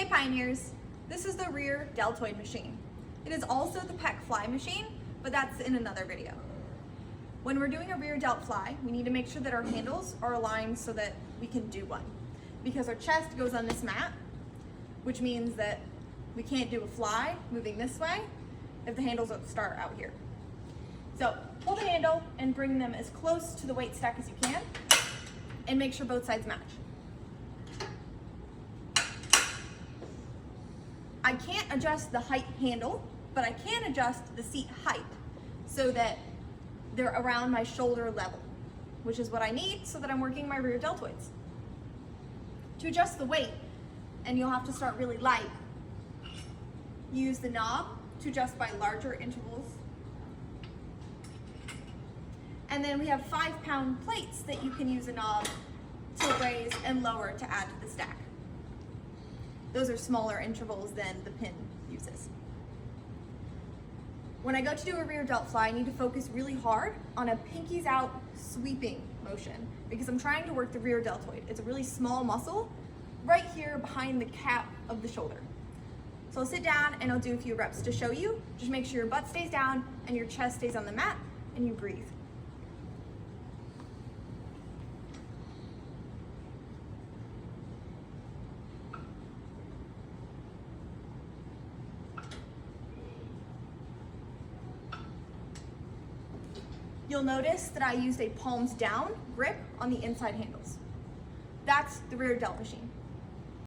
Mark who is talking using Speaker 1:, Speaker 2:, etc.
Speaker 1: Pioneers, this is the Rear Deltoid machine. It is also the Pec Fly machine, but that's in another video. When we're doing a Rear Delt Fly, we need to make sure that our handles are aligned so that we can do one. Because our chest goes on this mat, which means that we can't do a fly moving this way if the handles don't start out here. So pull the handle and bring them as close to the weight stack as you can, and make sure both sides match. I can't adjust the height handle, but I can adjust the seat height so that they're around my shoulder level, which is what I need so that I'm working my rear deltoids. To adjust the weight, and you'll have to start really light, use the knob to adjust by larger intervals. And then we have 5-pound plates that you can use a knob to raise and lower to add to the stack. Those are smaller intervals than the pin uses. When I go to do a rear delt fly, I need to focus really hard on a pinkies out sweeping motion because I'm trying to work the rear deltoid. It's a really small muscle right here behind the cap of the shoulder. So I'll sit down and I'll do a few reps to show you. Just make sure your butt stays down and your chest stays on the mat and you breathe. You'll notice that I used a palms down grip on the inside handles. That's the rear delt machine.